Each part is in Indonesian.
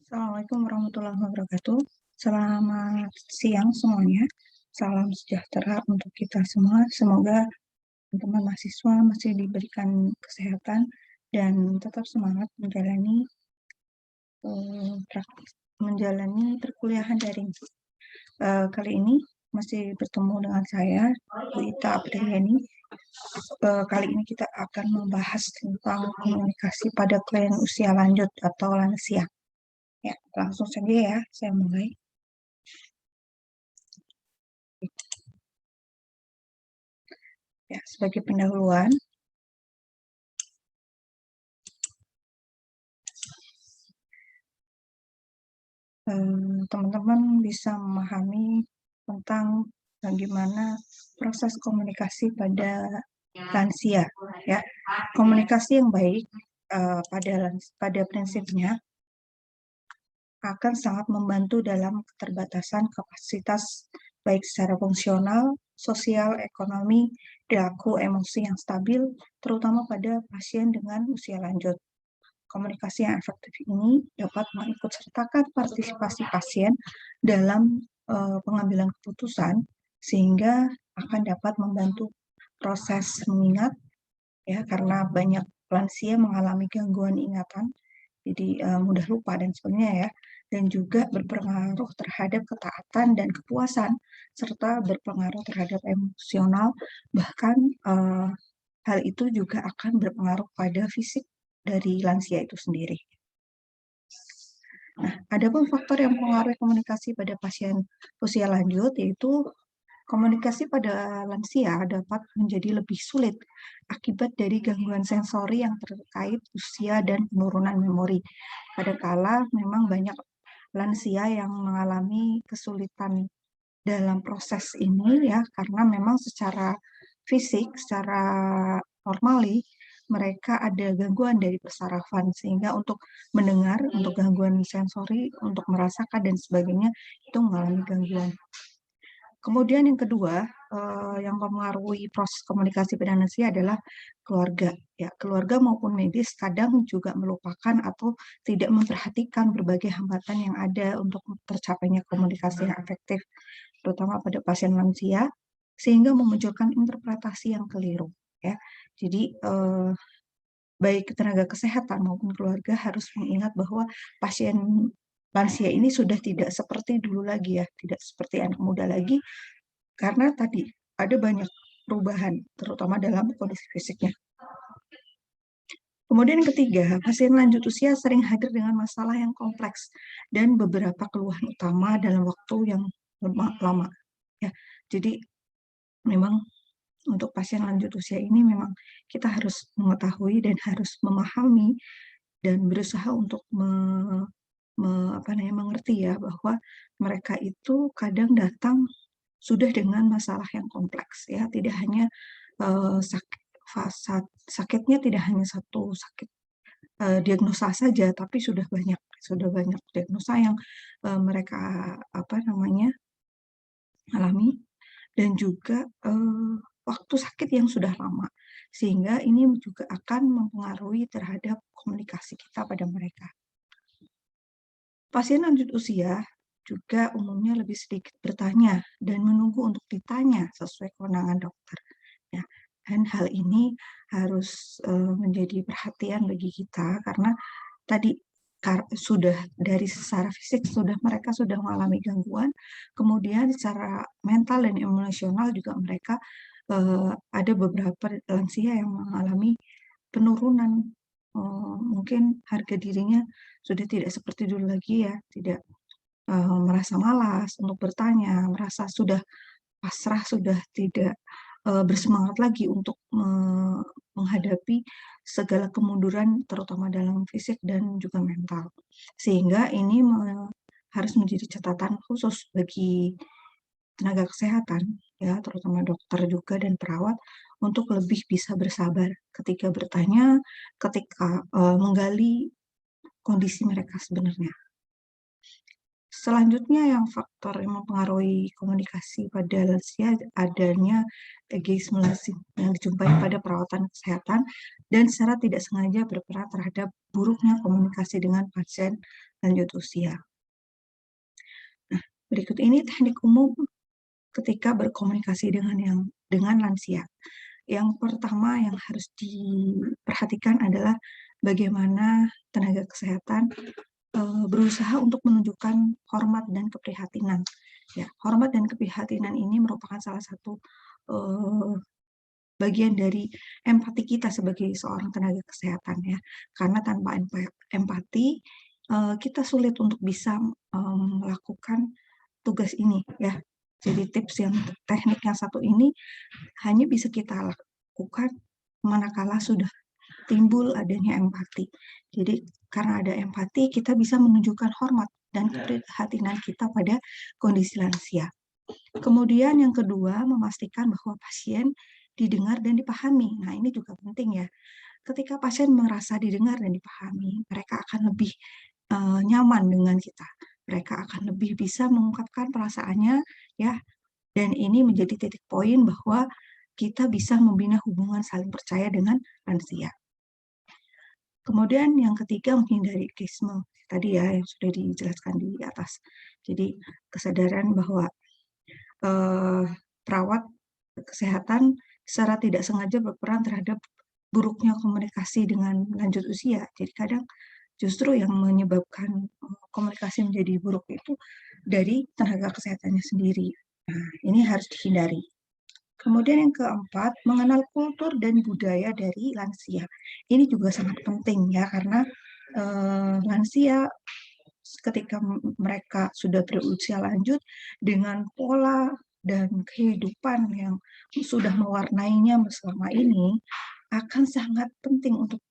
Assalamualaikum warahmatullahi wabarakatuh. Selamat siang semuanya. Salam sejahtera untuk kita semua. Semoga teman-teman mahasiswa masih diberikan kesehatan dan tetap semangat menjalani perkuliahan daring. Kali ini masih bertemu dengan saya, Bu Ita Apriliani. Kali ini kita akan membahas tentang komunikasi pada klien usia lanjut atau lansia. Ya, langsung saja ya, saya mulai. Ya, sebagai pendahuluan, teman-teman bisa memahami tentang bagaimana proses komunikasi pada lansia. Ya, komunikasi yang baik pada prinsipnya akan sangat membantu dalam keterbatasan kapasitas baik secara fungsional, sosial, ekonomi, perilaku, emosi yang stabil, terutama pada pasien dengan usia lanjut. Komunikasi yang efektif ini dapat mengikutsertakan partisipasi pasien dalam pengambilan keputusan, sehingga akan dapat membantu proses mengingat, ya, karena banyak lansia mengalami gangguan ingatan, jadi mudah lupa dan sebagainya ya, dan juga berpengaruh terhadap ketaatan dan kepuasan, serta berpengaruh terhadap emosional, bahkan hal itu juga akan berpengaruh pada fisik dari lansia itu sendiri. Nah, ada pun faktor yang mempengaruhi komunikasi pada pasien usia lanjut, yaitu komunikasi pada lansia dapat menjadi lebih sulit akibat dari gangguan sensori yang terkait usia dan penurunan memori. Padahal memang banyak lansia yang mengalami kesulitan dalam proses ini ya, karena memang secara fisik, secara normali mereka ada gangguan dari persarafan, sehingga untuk mendengar, untuk gangguan sensori, untuk merasakan dan sebagainya itu mengalami gangguan. Kemudian yang kedua, yang mempengaruhi proses komunikasi pada lansia adalah keluarga. Ya, keluarga maupun medis kadang juga melupakan atau tidak memperhatikan berbagai hambatan yang ada untuk tercapainya komunikasi yang efektif, terutama pada pasien lansia, sehingga memunculkan interpretasi yang keliru. Ya, jadi baik tenaga kesehatan maupun keluarga harus mengingat bahwa pasien lansia ini sudah tidak seperti dulu lagi ya, tidak seperti anak muda lagi, karena tadi ada banyak perubahan, terutama dalam kondisi fisiknya. Kemudian yang ketiga, pasien lanjut usia sering hadir dengan masalah yang kompleks dan beberapa keluhan utama dalam waktu yang lama. Ya, jadi memang untuk pasien lanjut usia ini memang kita harus mengetahui dan harus memahami dan berusaha untuk mengerti ya, bahwa mereka itu kadang datang sudah dengan masalah yang kompleks ya, tidak hanya sakitnya tidak hanya satu sakit diagnosa saja, tapi sudah banyak diagnosa yang mereka alami, dan juga waktu sakit yang sudah lama, sehingga ini juga akan mempengaruhi terhadap komunikasi kita pada mereka. Pasien lanjut usia juga umumnya lebih sedikit bertanya dan menunggu untuk ditanya sesuai kewenangan dokter. Ya, dan hal ini harus menjadi perhatian bagi kita, karena tadi sudah dari secara fisik mereka sudah mengalami gangguan, kemudian secara mental dan emosional juga mereka ada beberapa lansia yang mengalami penurunan, mungkin harga dirinya sudah tidak seperti dulu lagi ya, tidak merasa malas untuk bertanya, merasa sudah pasrah, sudah tidak bersemangat lagi untuk menghadapi segala kemunduran, terutama dalam fisik dan juga mental. Sehingga ini harus menjadi catatan khusus bagi tenaga kesehatan, ya, terutama dokter juga dan perawat, untuk lebih bisa bersabar ketika bertanya, ketika menggali kondisi mereka sebenarnya. Selanjutnya yang faktor yang mempengaruhi komunikasi pada lansia adanya ageisme lazim yang dijumpai pada perawatan kesehatan dan secara tidak sengaja berperan terhadap buruknya komunikasi dengan pasien lanjut usia. Nah, berikut ini teknik umum ketika berkomunikasi dengan lansia. Yang pertama yang harus diperhatikan adalah bagaimana tenaga kesehatan berusaha untuk menunjukkan hormat dan keprihatinan. Ya, hormat dan keprihatinan ini merupakan salah satu bagian dari empati kita sebagai seorang tenaga kesehatan ya. Karena tanpa empati kita sulit untuk bisa melakukan tugas ini ya. Jadi teknik yang satu ini hanya bisa kita lakukan manakala sudah timbul adanya empati. Jadi karena ada empati kita bisa menunjukkan hormat dan keprihatinan kita pada kondisi lansia. Kemudian yang kedua, memastikan bahwa pasien didengar dan dipahami. Nah, ini juga penting ya. Ketika pasien merasa didengar dan dipahami, mereka akan lebih nyaman dengan kita. Mereka akan lebih bisa mengungkapkan perasaannya ya. Dan ini menjadi titik poin bahwa kita bisa membina hubungan saling percaya dengan lansia. Kemudian yang ketiga, menghindari egoisme. Tadi ya yang sudah dijelaskan di atas. Jadi kesadaran bahwa perawat kesehatan secara tidak sengaja berperan terhadap buruknya komunikasi dengan lanjut usia. Jadi kadang justru yang menyebabkan komunikasi menjadi buruk itu dari tenaga kesehatannya sendiri. Nah, ini harus dihindari. Kemudian yang keempat, mengenal kultur dan budaya dari lansia. Ini juga sangat penting ya, karena lansia ketika mereka sudah berusia lanjut dengan pola dan kehidupan yang sudah mewarnainya selama ini akan sangat penting untuk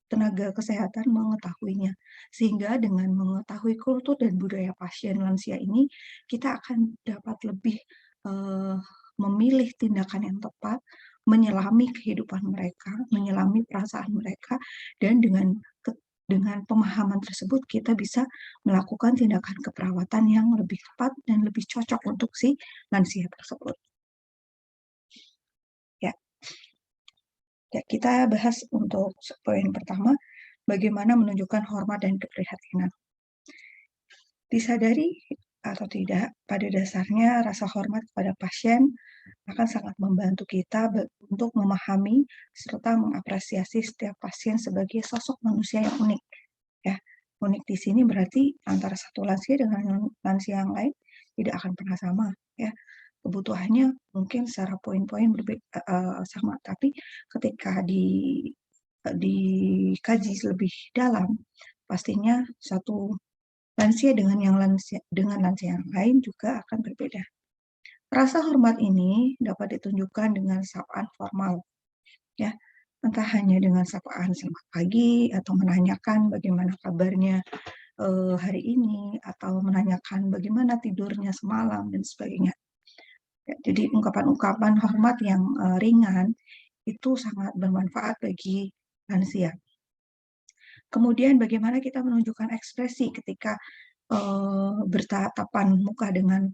tenaga kesehatan mengetahuinya. Sehingga dengan mengetahui kultur dan budaya pasien lansia ini, kita akan dapat lebih memilih tindakan yang tepat, menyelami kehidupan mereka, menyelami perasaan mereka, dan dengan pemahaman tersebut kita bisa melakukan tindakan keperawatan yang lebih tepat dan lebih cocok untuk si lansia tersebut. Ya, kita bahas untuk poin pertama, bagaimana menunjukkan hormat dan keprihatinan. Disadari atau tidak, pada dasarnya rasa hormat kepada pasien akan sangat membantu kita untuk memahami serta mengapresiasi setiap pasien sebagai sosok manusia yang unik. Ya, unik di sini berarti antara satu lansia dengan lansia yang lain tidak akan pernah sama. Ya, kebutuhannya mungkin secara poin-poin sama, tapi ketika dikaji lebih dalam, pastinya satu lansia dengan lansia yang lain juga akan berbeda. Rasa hormat ini dapat ditunjukkan dengan sapaan formal, ya, entah hanya dengan sapaan selamat pagi atau menanyakan bagaimana kabarnya hari ini atau menanyakan bagaimana tidurnya semalam dan sebagainya. Ya, jadi ungkapan-ungkapan hormat yang ringan itu sangat bermanfaat bagi lansia. Kemudian bagaimana kita menunjukkan ekspresi ketika bertatapan muka dengan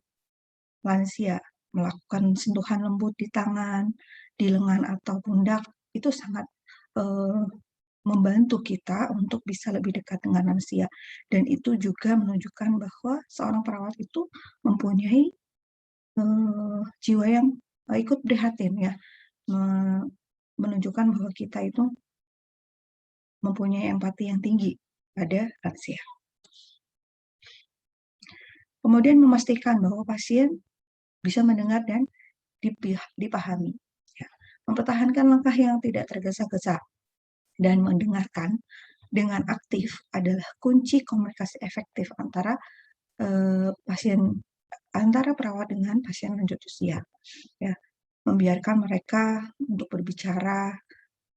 lansia, melakukan sentuhan lembut di tangan, di lengan atau pundak, itu sangat membantu kita untuk bisa lebih dekat dengan lansia. Dan itu juga menunjukkan bahwa seorang perawat itu mempunyai jiwa yang ikut prihatin ya, menunjukkan bahwa kita itu mempunyai empati yang tinggi pada lansia. Kemudian memastikan bahwa pasien bisa mendengar dan dipahami. Ya. Mempertahankan langkah yang tidak tergesa-gesa dan mendengarkan dengan aktif adalah kunci komunikasi efektif antara perawat dengan pasien lanjut usia. Ya, membiarkan mereka untuk berbicara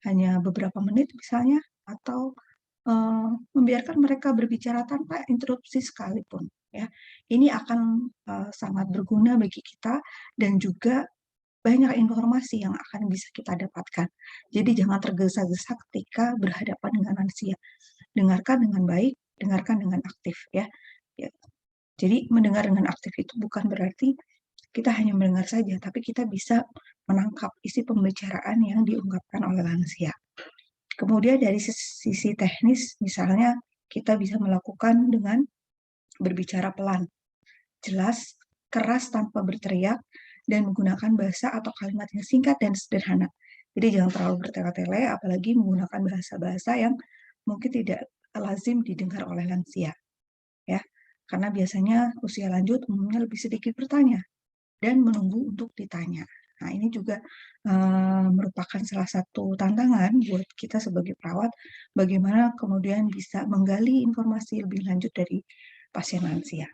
hanya beberapa menit misalnya, atau membiarkan mereka berbicara tanpa interupsi sekalipun. Ya, ini akan sangat berguna bagi kita dan juga banyak informasi yang akan bisa kita dapatkan. Jadi jangan tergesa-gesa ketika berhadapan dengan lansia. Dengarkan dengan baik, dengarkan dengan aktif ya. Ya. Jadi mendengar dengan aktif itu bukan berarti kita hanya mendengar saja, tapi kita bisa menangkap isi pembicaraan yang diungkapkan oleh lansia. Kemudian dari sisi teknis, misalnya kita bisa melakukan dengan berbicara pelan, jelas, keras tanpa berteriak, dan menggunakan bahasa atau kalimat yang singkat dan sederhana. Jadi jangan terlalu bertele-tele, apalagi menggunakan bahasa-bahasa yang mungkin tidak lazim didengar oleh lansia, ya. Karena biasanya usia lanjut umumnya lebih sedikit bertanya dan menunggu untuk ditanya. Nah, ini juga merupakan salah satu tantangan buat kita sebagai perawat, bagaimana kemudian bisa menggali informasi lebih lanjut dari pasien lansia.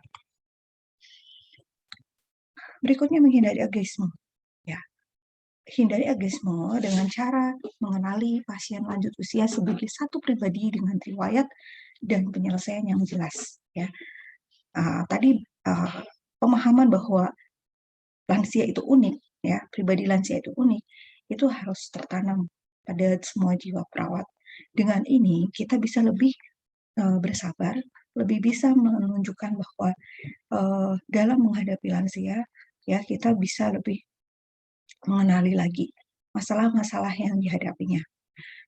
Berikutnya menghindari ageisme. Ya, hindari ageisme dengan cara mengenali pasien lanjut usia sebagai satu pribadi dengan riwayat dan penyelesaian yang jelas. Ya, tadi pemahaman bahwa lansia itu unik, ya, pribadi lansia itu unik, itu harus tertanam pada semua jiwa perawat. Dengan ini kita bisa lebih bersabar, lebih bisa menunjukkan bahwa dalam menghadapi lansia, ya, kita bisa lebih mengenali lagi masalah-masalah yang dihadapinya.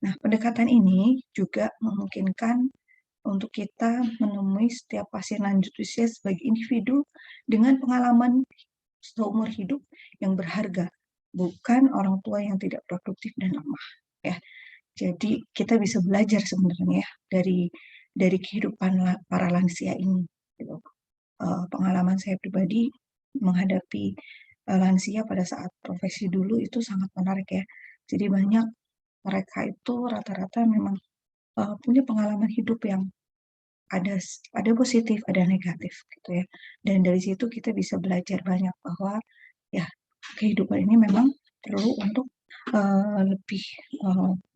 Nah, pendekatan ini juga memungkinkan untuk kita menemui setiap pasien lanjut usia sebagai individu dengan pengalaman seumur hidup yang berharga, bukan orang tua yang tidak produktif dan lemah. Ya, jadi kita bisa belajar sebenarnya ya, dari kehidupan para lansia ini. Gitu. Pengalaman saya pribadi menghadapi lansia pada saat profesi dulu itu sangat menarik ya. Jadi banyak mereka itu rata-rata memang punya pengalaman hidup yang ada ada positif, ada negatif gitu ya. Dan dari situ kita bisa belajar banyak bahwa ya kehidupan ini memang perlu untuk lebih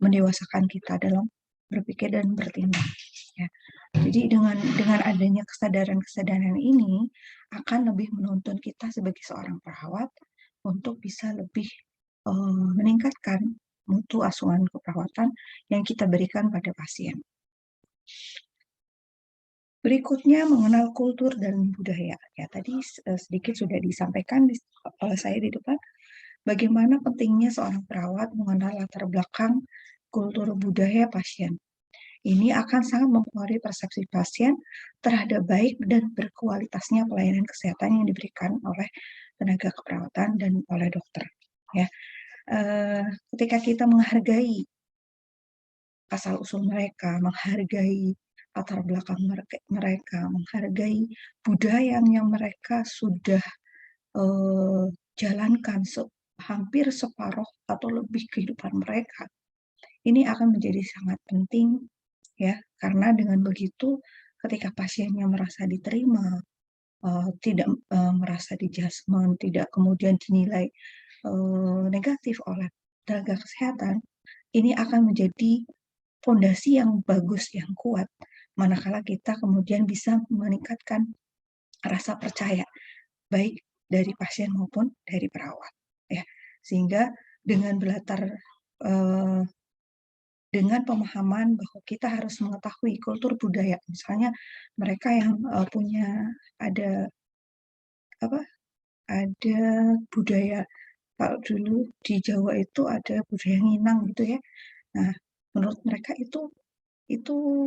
mendewasakan kita dalam berpikir dan bertindak. Ya. Jadi dengan adanya kesadaran-kesadaran ini akan lebih menuntun kita sebagai seorang perawat untuk bisa lebih meningkatkan mutu asuhan keperawatan yang kita berikan pada pasien. Berikutnya mengenal kultur dan budaya. Ya, tadi sedikit sudah disampaikan oleh saya di depan bagaimana pentingnya seorang perawat mengenal latar belakang kultur budaya pasien. Ini akan sangat mempengaruhi persepsi pasien terhadap baik dan berkualitasnya pelayanan kesehatan yang diberikan oleh tenaga keperawatan dan oleh dokter. Ya, ketika kita menghargai asal-usul mereka, menghargai latar belakang mereka, menghargai budaya yang mereka sudah jalankan hampir separuh atau lebih kehidupan mereka. Ini akan menjadi sangat penting ya, karena dengan begitu ketika pasiennya merasa diterima, tidak merasa di-judgment, tidak kemudian dinilai negatif oleh tenaga kesehatan, ini akan menjadi fondasi yang bagus, yang kuat, manakala kita kemudian bisa meningkatkan rasa percaya, baik dari pasien maupun dari perawat, ya. Sehingga dengan berlatar dengan pemahaman bahwa kita harus mengetahui kultur budaya, misalnya mereka yang punya ada apa? Ada budaya kalau dulu di Jawa itu ada budaya nginang gitu ya. Nah, menurut mereka itu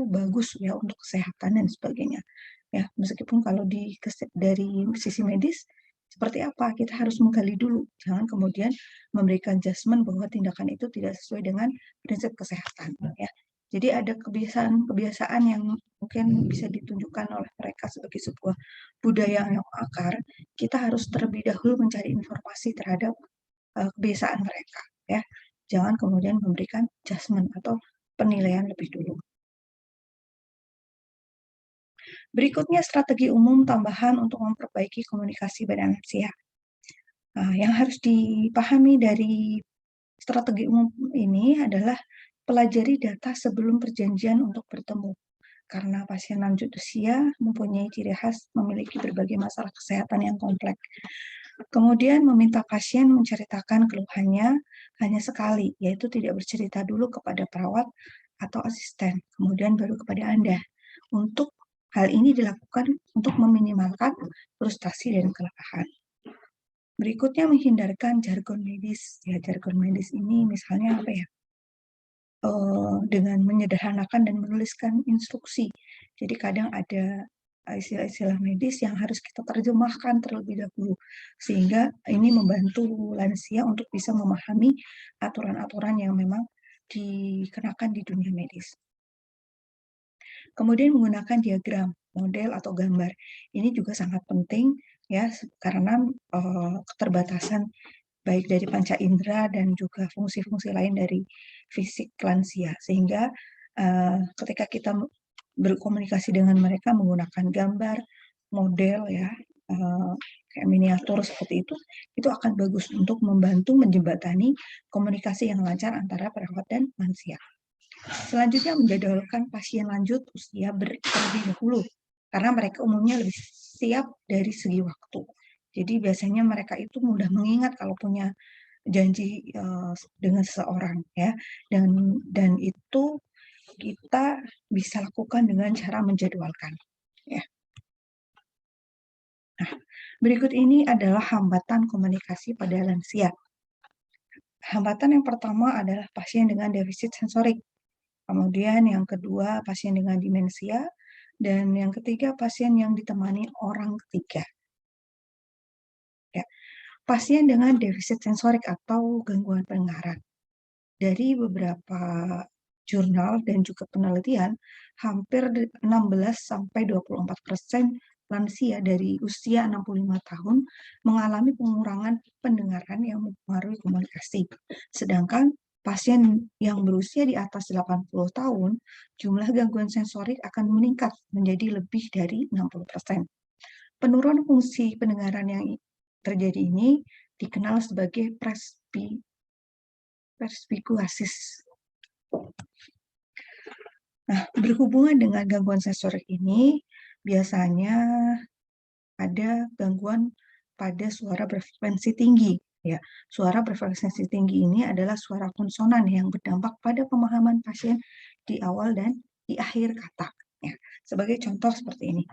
bagus ya untuk kesehatan dan sebagainya. Ya, meskipun kalau dari sisi medis seperti apa, kita harus menggali dulu. Jangan kemudian memberikan judgement bahwa tindakan itu tidak sesuai dengan prinsip kesehatan ya. Jadi ada kebiasaan-kebiasaan yang mungkin bisa ditunjukkan oleh mereka sebagai sebuah budaya yang akar. Kita harus terlebih dahulu mencari informasi terhadap kebiasaan mereka ya. Jangan kemudian memberikan judgement atau penilaian lebih dulu. Berikutnya strategi umum tambahan untuk memperbaiki komunikasi pada lansia. Nah, yang harus dipahami dari strategi umum ini adalah pelajari data sebelum perjanjian untuk bertemu. Karena pasien lanjut usia mempunyai ciri khas memiliki berbagai masalah kesehatan yang kompleks. Kemudian meminta pasien menceritakan keluhannya hanya sekali, yaitu tidak bercerita dulu kepada perawat atau asisten, kemudian baru kepada Anda. Untuk hal ini dilakukan untuk meminimalkan frustasi dan kelelahan. Berikutnya menghindarkan jargon medis. Ya, jargon medis ini misalnya apa ya? Dengan menyederhanakan dan menuliskan instruksi. Jadi kadang ada istilah-istilah medis yang harus kita terjemahkan terlebih dahulu, sehingga ini membantu lansia untuk bisa memahami aturan-aturan yang memang dikenakan di dunia medis. Kemudian menggunakan diagram, model, atau gambar. Ini juga sangat penting ya, karena keterbatasan baik dari panca indera dan juga fungsi-fungsi lain dari fisik lansia. Sehingga ketika kita berkomunikasi dengan mereka menggunakan gambar, model ya, kayak miniatur seperti itu akan bagus untuk membantu menjembatani komunikasi yang lancar antara perawat dan lansia. Selanjutnya menjadwalkan pasien lanjut usia terlebih dahulu, karena mereka umumnya lebih siap dari segi waktu. Jadi biasanya mereka itu mudah mengingat kalau punya janji dengan seseorang ya, dan itu kita bisa lakukan dengan cara menjadwalkan ya. Nah, berikut ini adalah hambatan komunikasi pada lansia. Hambatan yang pertama adalah pasien dengan defisit sensorik. Kemudian yang kedua, pasien dengan demensia. Dan yang ketiga, pasien yang ditemani orang ketiga. Ya. Pasien dengan defisit sensorik atau gangguan pendengaran. Dari beberapa jurnal dan juga penelitian, hampir 16-24% lansia dari usia 65 tahun mengalami pengurangan pendengaran yang mempengaruhi komunikasi. Sedangkan pasien yang berusia di atas 80 tahun, jumlah gangguan sensorik akan meningkat menjadi lebih dari 60%. Penurunan fungsi pendengaran yang terjadi ini dikenal sebagai presbikuasis. Nah, berhubungan dengan gangguan sensorik ini, biasanya ada gangguan pada suara berfrekuensi tinggi. Ya, suara berfrekuensi tinggi ini adalah suara konsonan yang berdampak pada pemahaman pasien di awal dan di akhir kata. Ya, sebagai contoh seperti ini.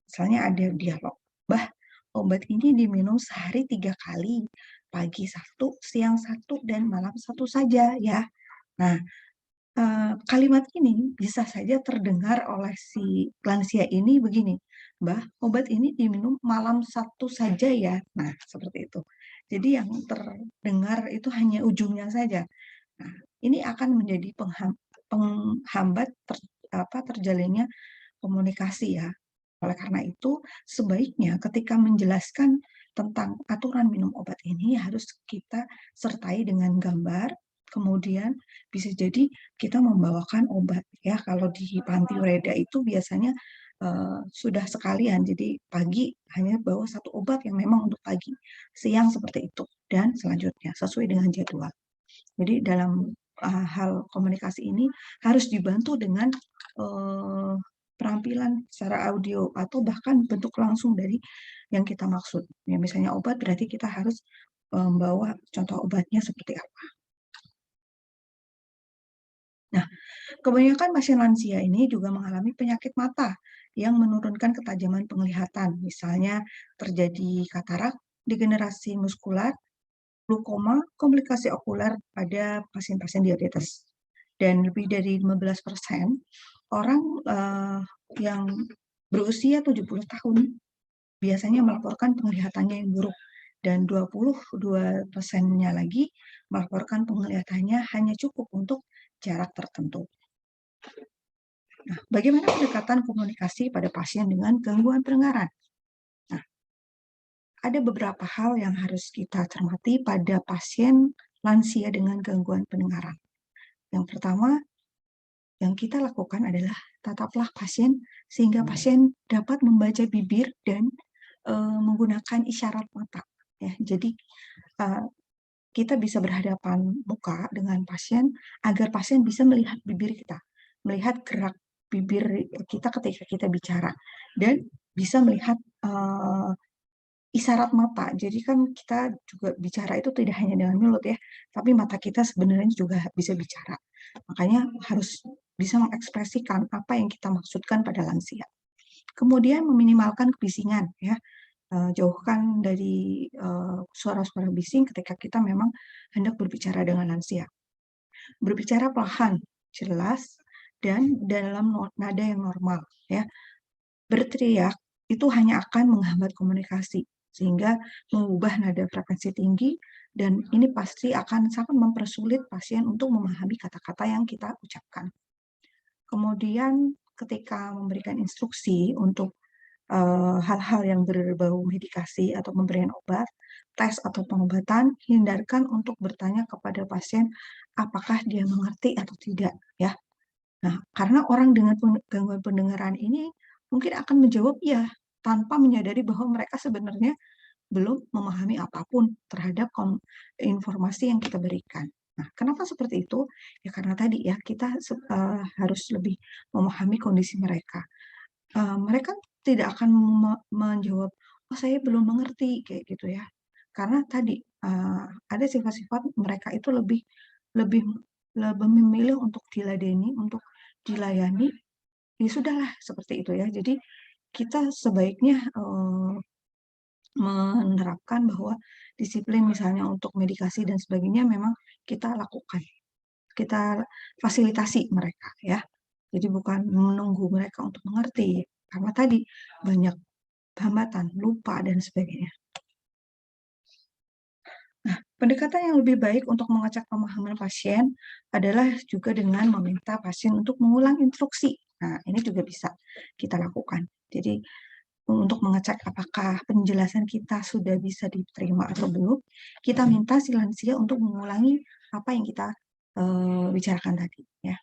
Misalnya ada dialog, "Bah, obat ini diminum sehari 3 kali, pagi 1, siang 1, dan malam 1 saja ya." Nah, kalimat ini bisa saja terdengar oleh si lansia ini begini, "Mbah, obat ini diminum malam 1 saja ya?" Nah, seperti itu. Jadi yang terdengar itu hanya ujungnya saja. Nah, ini akan menjadi penghambat terjalinnya komunikasi ya. Oleh karena itu, sebaiknya ketika menjelaskan tentang aturan minum obat ini harus kita sertai dengan gambar, kemudian bisa jadi kita membawakan obat ya. Kalau di panti Reda itu biasanya sudah sekalian, jadi pagi hanya bawa 1 obat yang memang untuk pagi, siang seperti itu, dan selanjutnya sesuai dengan jadwal. Jadi dalam hal komunikasi ini harus dibantu dengan perampilan secara audio atau bahkan bentuk langsung dari yang kita maksud. Ya, misalnya obat berarti kita harus membawa contoh obatnya seperti apa. Nah, kebanyakan pasien lansia ini juga mengalami penyakit mata yang menurunkan ketajaman penglihatan. Misalnya terjadi katarak, degenerasi muskular, glaukoma, komplikasi okuler pada pasien-pasien diabetes. Dan lebih dari 15% orang yang berusia 70 tahun biasanya melaporkan penglihatannya yang buruk, dan 22%-nya lagi melaporkan penglihatannya hanya cukup untuk jarak tertentu. Nah, bagaimana pendekatan komunikasi pada pasien dengan gangguan pendengaran? Nah, ada beberapa hal yang harus kita cermati pada pasien lansia dengan gangguan pendengaran. Yang pertama, yang kita lakukan adalah tataplah pasien sehingga pasien dapat membaca bibir dan menggunakan isyarat mata. Ya, jadi kita bisa berhadapan muka dengan pasien agar pasien bisa melihat bibir kita, melihat gerak bibir kita ketika kita bicara, dan bisa melihat isyarat mata. Jadi kan kita juga bicara itu tidak hanya dengan mulut ya, tapi mata kita sebenarnya juga bisa bicara. Makanya harus bisa mengekspresikan apa yang kita maksudkan pada lansia. Kemudian meminimalkan kebisingan ya, jauhkan dari suara-suara bising ketika kita memang hendak berbicara dengan lansia. Berbicara perlahan, jelas, dan dalam nada yang normal, ya. Berteriak itu hanya akan menghambat komunikasi, sehingga mengubah nada frekuensi tinggi, dan ini pasti akan sangat mempersulit pasien untuk memahami kata-kata yang kita ucapkan. Kemudian ketika memberikan instruksi untuk hal-hal yang berbau medikasi atau pemberian obat, tes atau pengobatan, hindarkan untuk bertanya kepada pasien apakah dia mengerti atau tidak, ya. Nah, karena orang dengan gangguan pendengaran ini mungkin akan menjawab iya, tanpa menyadari bahwa mereka sebenarnya belum memahami apapun terhadap informasi yang kita berikan. Nah, kenapa seperti itu? Ya karena tadi ya, kita harus lebih memahami kondisi mereka. Mereka tidak akan menjawab, "Oh, saya belum mengerti," kayak gitu ya. Karena tadi, ada sifat-sifat mereka itu lebih lebih lebih memilih untuk diladeni, untuk dilayani, ya sudahlah seperti itu ya. Jadi kita sebaiknya, menerapkan bahwa disiplin misalnya untuk medikasi dan sebagainya memang kita lakukan, kita fasilitasi mereka ya. Jadi bukan menunggu mereka untuk mengerti, karena tadi banyak hambatan, lupa dan sebagainya. Nah, pendekatan yang lebih baik untuk mengecek pemahaman pasien adalah juga dengan meminta pasien untuk mengulang instruksi. Nah, ini juga bisa kita lakukan. Jadi untuk mengecek apakah penjelasan kita sudah bisa diterima atau belum, kita minta si lansia untuk mengulangi apa yang kita bicarakan tadi, ya.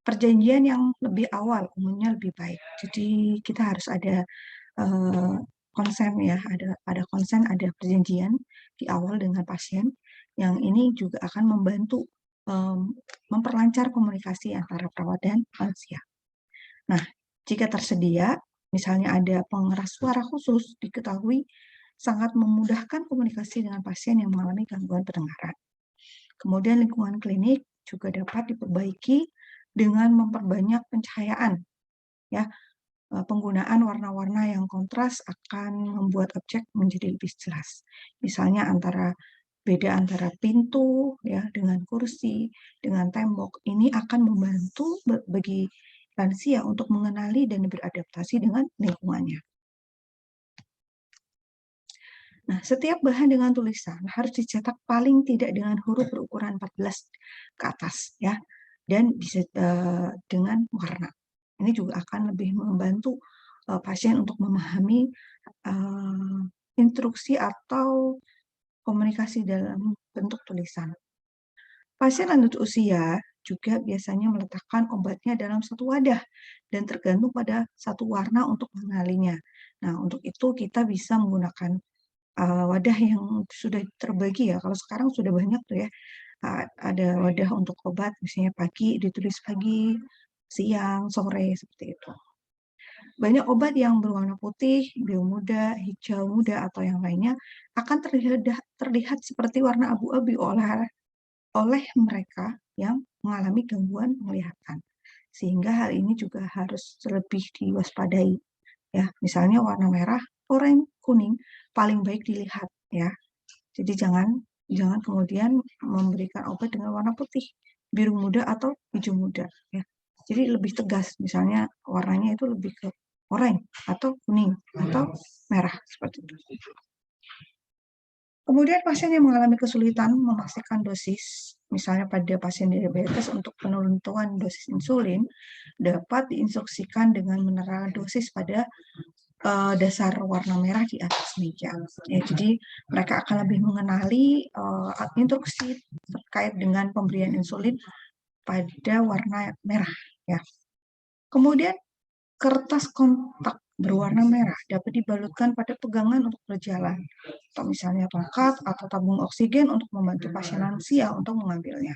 Perjanjian yang lebih awal umumnya lebih baik. Jadi kita harus ada konsen ya, ada konsen, ada perjanjian di awal dengan pasien, yang ini juga akan membantu memperlancar komunikasi antara perawat dan lansia. Nah, jika tersedia, misalnya ada pengeras suara khusus, diketahui sangat memudahkan komunikasi dengan pasien yang mengalami gangguan pendengaran. Kemudian lingkungan klinik juga dapat diperbaiki dengan memperbanyak pencahayaan. Ya, penggunaan warna-warna yang kontras akan membuat objek menjadi lebih jelas. Misalnya beda antara pintu ya dengan kursi, dengan tembok. Ini akan membantu bagi lansia untuk mengenali dan beradaptasi dengan lingkungannya. Nah, setiap bahan dengan tulisan harus dicetak paling tidak dengan huruf berukuran 14 ke atas ya, dan bisa dengan warna. Ini juga akan lebih membantu pasien untuk memahami instruksi atau komunikasi dalam bentuk tulisan. Pasien lanjut usia juga biasanya meletakkan obatnya dalam satu wadah dan tergantung pada satu warna untuk mengenalinya. Nah, untuk itu kita bisa menggunakan wadah yang sudah terbagi ya. Kalau sekarang sudah banyak tuh ya, ada wadah untuk obat, misalnya pagi ditulis pagi, siang, sore, seperti itu. Banyak obat yang berwarna putih, biru muda, hijau muda, atau yang lainnya akan terlihat seperti warna abu-abu oleh mereka yang mengalami gangguan penglihatan. Sehingga hal ini juga harus lebih diwaspadai. Ya, misalnya warna merah, oranye, kuning paling baik dilihat ya. Jadi jangan kemudian memberikan obat dengan warna putih, biru muda atau hijau muda ya. Jadi lebih tegas, misalnya warnanya itu lebih ke oranye atau kuning atau merah seperti itu. Kemudian pasien yang mengalami kesulitan memastikan dosis, misalnya pada pasien diabetes untuk penentuan dosis insulin, dapat diinstruksikan dengan menerapkan dosis pada dasar warna merah di atas meja. Ya, jadi mereka akan lebih mengenali instruksi terkait dengan pemberian insulin pada warna merah. Ya. Kemudian kertas kontak berwarna merah dapat dibalutkan pada pegangan untuk berjalan, atau misalnya tongkat atau tabung oksigen untuk membantu pasien lansia untuk mengambilnya.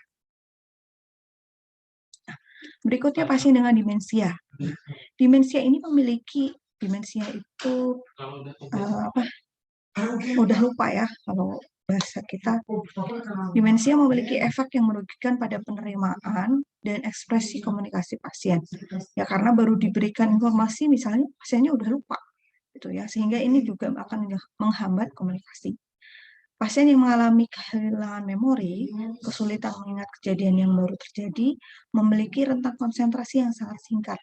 Nah, berikutnya pasien dengan demensia. Demensia ini memiliki demensia itu mudah lupa ya kalau bahasa kita. Demensia memiliki efek yang merugikan pada penerimaan dan ekspresi komunikasi pasien. Ya karena baru diberikan informasi misalnya pasiennya udah lupa gitu ya, sehingga ini juga akan menghambat komunikasi. Pasien yang mengalami kehilangan memori, kesulitan mengingat kejadian yang baru terjadi, memiliki rentang konsentrasi yang sangat singkat,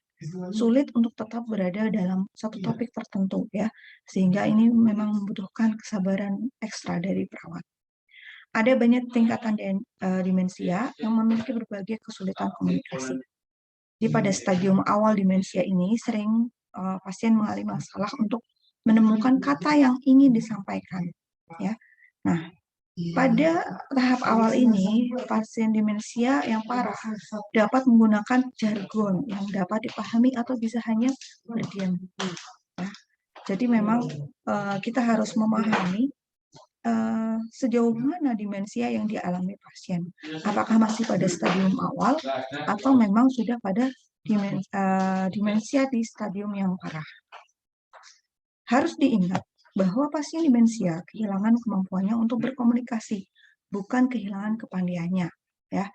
sulit untuk tetap berada dalam satu topik tertentu ya, sehingga ini memang membutuhkan kesabaran ekstra dari perawat. Ada banyak tingkatan demensia yang memiliki berbagai kesulitan komunikasi. Jadi pada stadium awal demensia ini sering pasien mengalami masalah untuk menemukan kata yang ingin disampaikan ya. Nah, pada tahap awal ini, pasien demensia yang parah dapat menggunakan jargon yang dapat dipahami atau bisa hanya berdiam diri. Ya. Jadi memang kita harus memahami sejauh mana demensia yang dialami pasien. Apakah masih pada stadium awal atau memang sudah pada demensia di stadium yang parah. Harus diingat bahwa pasien demensia kehilangan kemampuannya untuk berkomunikasi, bukan kehilangan kepandaiannya, ya.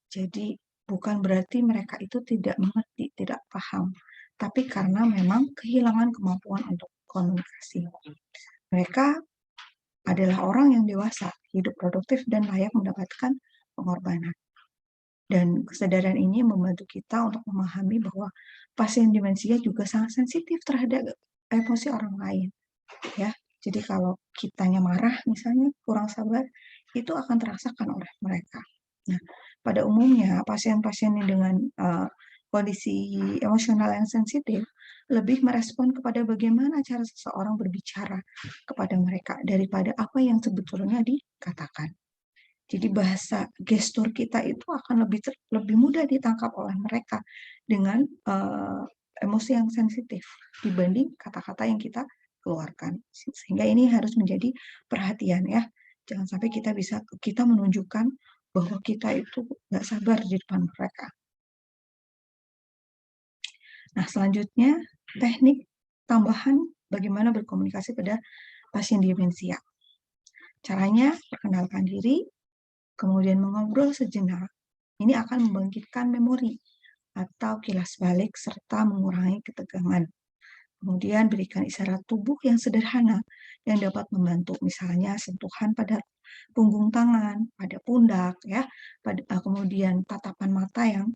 Jadi bukan berarti mereka itu tidak mengerti, tidak paham, tapi karena memang kehilangan kemampuan untuk komunikasi. Mereka adalah orang yang dewasa, hidup produktif dan layak mendapatkan pengorbanan. Dan kesadaran ini membantu kita untuk memahami bahwa pasien demensia juga sangat sensitif terhadap emosi orang lain. Ya, jadi kalau kitanya marah misalnya kurang sabar, itu akan terasakan oleh mereka. Nah, pada umumnya pasien-pasien dengan kondisi emosional yang sensitif lebih merespon kepada bagaimana cara seseorang berbicara kepada mereka daripada apa yang sebetulnya dikatakan. Jadi bahasa gestur kita itu akan lebih mudah ditangkap oleh mereka dengan emosi yang sensitif dibanding kata-kata yang kita keluarkan. Sehingga ini harus menjadi perhatian ya. Jangan sampai kita menunjukkan bahwa kita itu nggak sabar di depan mereka. Nah, selanjutnya teknik tambahan bagaimana berkomunikasi pada pasien demensia. Caranya perkenalkan diri, kemudian mengobrol sejenak. Ini akan membangkitkan memori atau kilas balik serta mengurangi ketegangan. Kemudian berikan isyarat tubuh yang sederhana yang dapat membantu, misalnya sentuhan pada punggung tangan, pada pundak, ya, kemudian tatapan mata yang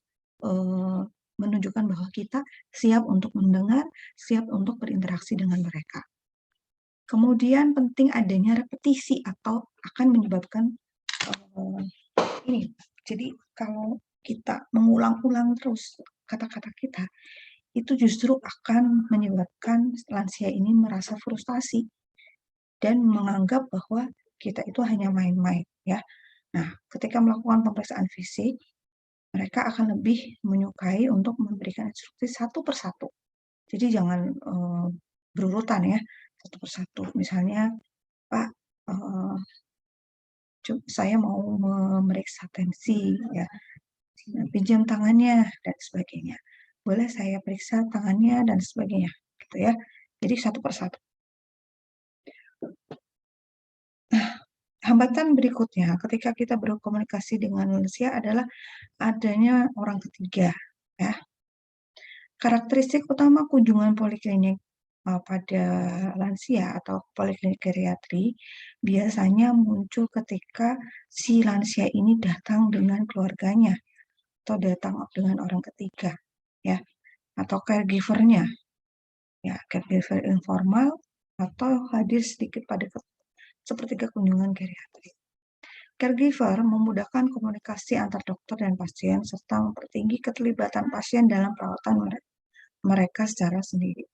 menunjukkan bahwa kita siap untuk mendengar, siap untuk berinteraksi dengan mereka. Kemudian penting adanya repetisi atau akan menyebabkan ini. Jadi kalau kita mengulang-ulang terus kata-kata kita, itu justru akan menyebabkan lansia ini merasa frustasi dan menganggap bahwa kita itu hanya main-main, ya. Nah, ketika melakukan pemeriksaan fisik, mereka akan lebih menyukai untuk memberikan instruksi satu persatu. Jadi jangan berurutan ya, satu persatu. Misalnya, Pak, saya mau memeriksa tensi, ya, pinjam tangannya dan sebagainya. Boleh saya periksa tangannya dan sebagainya, gitu ya. Jadi satu persatu. Nah, hambatan berikutnya ketika kita berkomunikasi dengan lansia adalah adanya orang ketiga, ya. Karakteristik utama kunjungan poliklinik pada lansia atau poliklinik geriatri biasanya muncul ketika si lansia ini datang dengan keluarganya atau datang dengan orang ketiga, ya, atau caregiver-nya, ya, caregiver informal atau hadir sedikit pada sepertiga kunjungan geriatri. Caregiver memudahkan komunikasi antar dokter dan pasien serta mempertinggi keterlibatan pasien dalam perawatan mereka secara sendiri.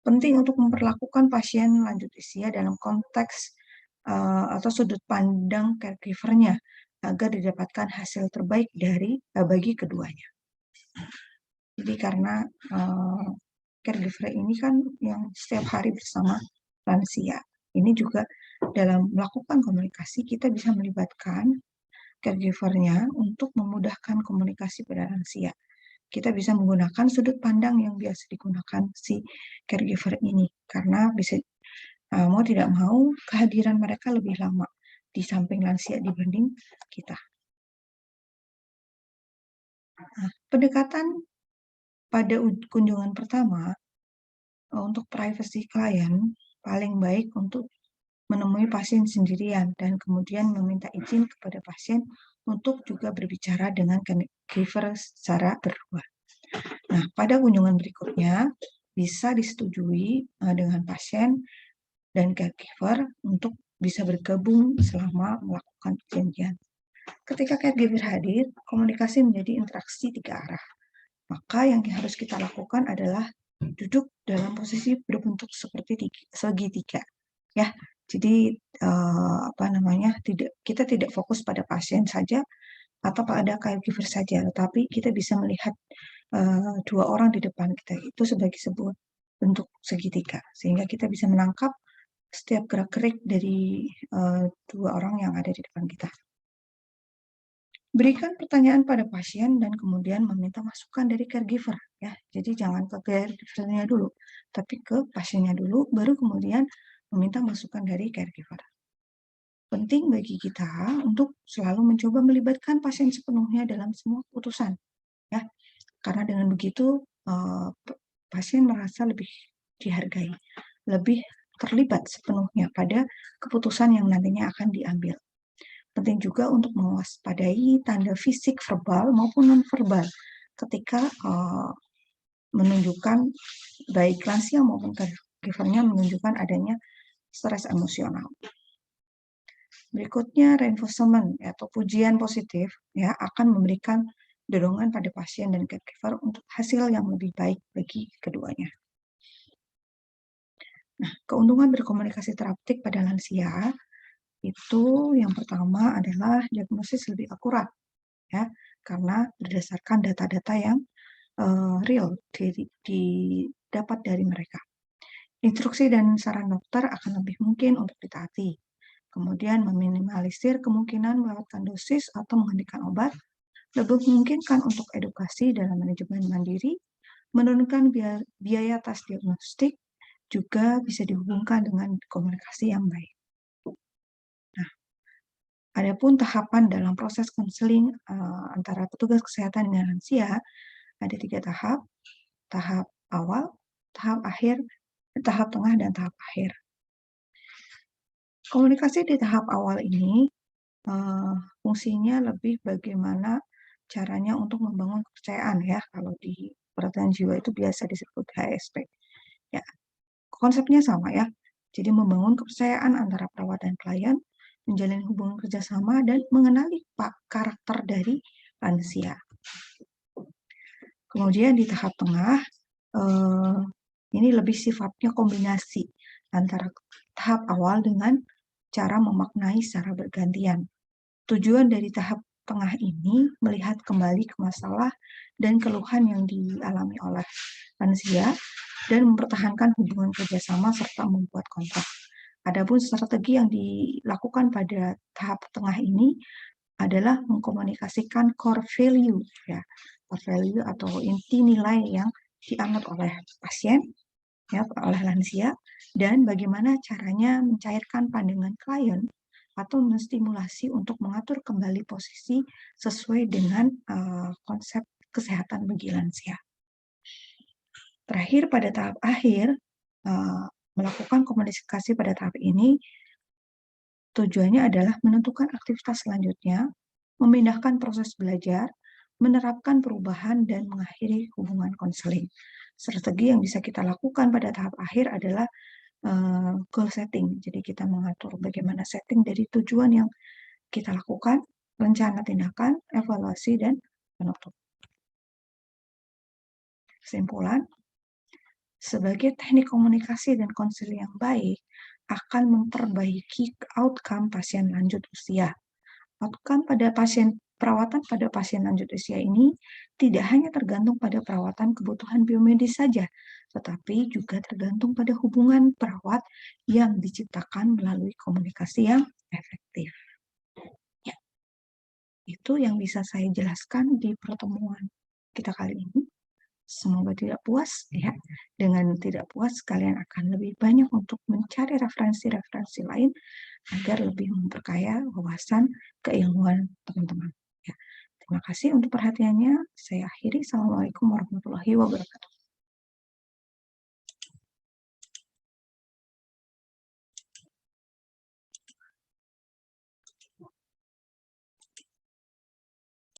Penting untuk memperlakukan pasien lanjut usia dalam konteks atau sudut pandang caregiver-nya agar didapatkan hasil terbaik bagi keduanya. Jadi karena caregiver ini kan yang setiap hari bersama lansia, ini juga dalam melakukan komunikasi kita bisa melibatkan caregiver-nya untuk memudahkan komunikasi pada lansia. Kita bisa menggunakan sudut pandang yang biasa digunakan si caregiver ini, karena bisa mau tidak mau kehadiran mereka lebih lama di samping lansia dibanding kita. Nah, pendekatan pada kunjungan pertama untuk privacy klien paling baik untuk menemui pasien sendirian dan kemudian meminta izin kepada pasien untuk juga berbicara dengan caregiver secara berdua. Nah, pada kunjungan berikutnya bisa disetujui dengan pasien dan caregiver untuk bisa bergabung selama melakukan perjanjian. Ketika caregiver hadir, komunikasi menjadi interaksi 3 arah. Maka yang harus kita lakukan adalah duduk dalam posisi berbentuk seperti segitiga. Ya, jadi kita tidak fokus pada pasien saja atau pada caregiver saja, tetapi kita bisa melihat dua orang di depan kita itu sebagai sebuah bentuk segitiga, sehingga kita bisa menangkap setiap gerak-gerik dari dua orang yang ada di depan kita. Berikan pertanyaan pada pasien dan kemudian meminta masukan dari caregiver, ya. Jadi jangan ke caregiver-nya dulu, tapi ke pasiennya dulu, baru kemudian meminta masukan dari caregiver. Penting bagi kita untuk selalu mencoba melibatkan pasien sepenuhnya dalam semua keputusan, ya. Karena dengan begitu pasien merasa lebih dihargai, lebih terlibat sepenuhnya pada keputusan yang nantinya akan diambil. Penting juga untuk mewaspadai tanda fisik verbal maupun non-verbal ketika menunjukkan baik lansia maupun caregiver-nya menunjukkan adanya stres emosional. Berikutnya reinforcement atau pujian positif ya akan memberikan dorongan pada pasien dan caregiver untuk hasil yang lebih baik bagi keduanya. Nah, keuntungan berkomunikasi terapeutik pada lansia itu yang pertama adalah diagnosis lebih akurat ya, karena berdasarkan data-data yang real didapat dari mereka. Instruksi dan saran dokter akan lebih mungkin untuk ditaati. Kemudian meminimalisir kemungkinan melewatkan dosis atau menghentikan obat, lebih memungkinkan untuk edukasi dalam manajemen mandiri, menurunkan biaya tes diagnostik, juga bisa dihubungkan dengan komunikasi yang baik. Nah, adapun tahapan dalam proses konseling antara petugas kesehatan dengan lansia, ada 3 tahap, tahap awal, tahap akhir, tahap tengah, dan tahap akhir. Komunikasi di tahap awal ini fungsinya lebih bagaimana caranya untuk membangun kepercayaan ya, kalau di perhatian jiwa itu biasa disebut HSP. Ya, konsepnya sama ya. Jadi membangun kepercayaan antara perawat dan klien, menjalin hubungan kerjasama dan mengenali karakter dari lansia. Kemudian di tahap tengah ini lebih sifatnya kombinasi antara tahap awal dengan cara memaknai secara bergantian. Tujuan dari tahap tengah ini melihat kembali ke masalah dan keluhan yang dialami oleh lansia dan mempertahankan hubungan kerjasama serta membuat kontrak. Adapun strategi yang dilakukan pada tahap tengah ini adalah mengkomunikasikan core value ya, core value atau inti nilai yang dianggap oleh pasien ya, oleh lansia, dan bagaimana caranya mencairkan pandangan klien atau menstimulasi untuk mengatur kembali posisi sesuai dengan konsep kesehatan bagi lansia. Terakhir pada tahap akhir, melakukan komunikasi pada tahap ini tujuannya adalah menentukan aktivitas selanjutnya, memindahkan proses belajar, menerapkan perubahan, dan mengakhiri hubungan konseling. Strategi yang bisa kita lakukan pada tahap akhir adalah goal setting. Jadi kita mengatur bagaimana setting dari tujuan yang kita lakukan, rencana tindakan, evaluasi, dan penutup. Kesimpulan, sebagai teknik komunikasi dan konseling yang baik akan memperbaiki outcome pasien lanjut usia. Outcome pada perawatan pada pasien lanjut usia ini tidak hanya tergantung pada perawatan kebutuhan biomedis saja, tetapi juga tergantung pada hubungan perawat yang diciptakan melalui komunikasi yang efektif. Ya, itu yang bisa saya jelaskan di pertemuan kita kali ini. Semoga tidak puas ya. Dengan tidak puas kalian akan lebih banyak untuk mencari referensi-referensi lain agar lebih memperkaya wawasan keilmuan teman-teman. Ya. Terima kasih untuk perhatiannya. Saya akhiri. Assalamualaikum warahmatullahi wabarakatuh.